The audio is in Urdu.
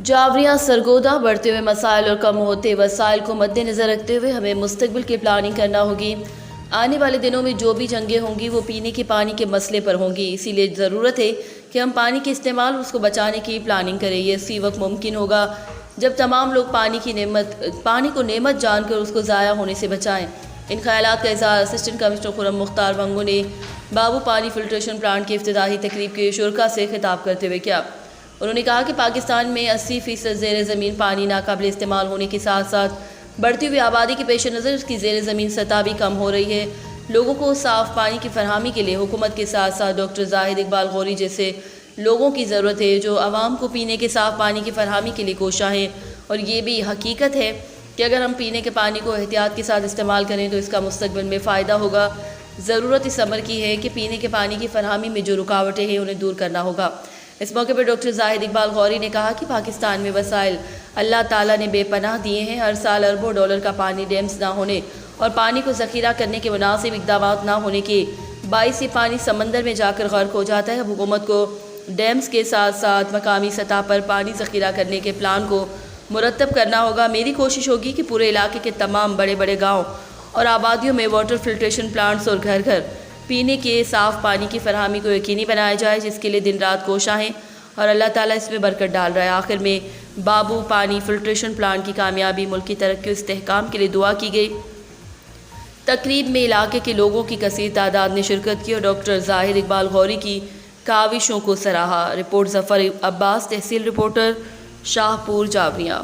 جاوریاں سرگودا بڑھتے ہوئے مسائل اور کم ہوتے وسائل کو مد نظر رکھتے ہوئے ہمیں مستقبل کی پلاننگ کرنا ہوگی۔ آنے والے دنوں میں جو بھی جنگیں ہوں گی وہ پینے کے پانی کے مسئلے پر ہوں گی، اسی لیے ضرورت ہے کہ ہم پانی کے استعمال اور اس کو بچانے کی پلاننگ کریں۔ یہ اسی وقت ممکن ہوگا جب تمام لوگ پانی کو نعمت جان کر اس کو ضائع ہونے سے بچائیں۔ ان خیالات کا اظہار اسسٹنٹ کمشنر خرم مختار ونگو نے بابو پانی فلٹریشن پلانٹ کی افتتاحی تقریب کے شرکاء سے خطاب کرتے ہوئے کیا۔ انہوں نے کہا کہ پاکستان میں 80% زیر زمین پانی ناقابل استعمال ہونے کے ساتھ ساتھ بڑھتی ہوئی آبادی کے پیش نظر اس کی زیر زمین سطح بھی کم ہو رہی ہے۔ لوگوں کو صاف پانی کی فراہمی کے لیے حکومت کے ساتھ ساتھ ڈاکٹر زاہد اقبال غوری جیسے لوگوں کی ضرورت ہے جو عوام کو پینے کے صاف پانی کی فراہمی کے لیے کوشاں ہیں، اور یہ بھی حقیقت ہے کہ اگر ہم پینے کے پانی کو احتیاط کے ساتھ استعمال کریں تو اس کا مستقبل میں فائدہ ہوگا۔ ضرورت اس امر کی ہے کہ پینے کے پانی کی فراہمی میں جو رکاوٹیں ہیں انہیں دور کرنا ہوگا۔ اس موقع پر ڈاکٹر زاہد اقبال غوری نے کہا کہ پاکستان میں وسائل اللہ تعالیٰ نے بے پناہ دیے ہیں۔ ہر سال اربوں ڈالر کا پانی ڈیمز نہ ہونے اور پانی کو ذخیرہ کرنے کے مناسب اقدامات نہ ہونے کے باعث یہ پانی سمندر میں جا کر غرق ہو جاتا ہے۔ اب حکومت کو ڈیمز کے ساتھ ساتھ مقامی سطح پر پانی ذخیرہ کرنے کے پلان کو مرتب کرنا ہوگا۔ میری کوشش ہوگی کہ پورے علاقے کے تمام بڑے بڑے گاؤں اور آبادیوں میں واٹر فلٹریشن پلانٹس اور گھر گھر پینے کے صاف پانی کی فراہمی کو یقینی بنایا جائے، جس کے لیے دن رات کوشاں ہیں اور اللہ تعالیٰ اس میں برکت ڈال رہا ہے۔ آخر میں بابو پانی فلٹریشن پلانٹ کی کامیابی، ملک کی ترقی و استحکام کے لیے دعا کی گئی۔ تقریب میں علاقے کے لوگوں کی کثیر تعداد نے شرکت کی اور ڈاکٹر زاہد اقبال غوری کی کاوشوں کو سراہا۔ رپورٹ ظفر عباس، تحصیل رپورٹر، شاہپور، جاوریاں۔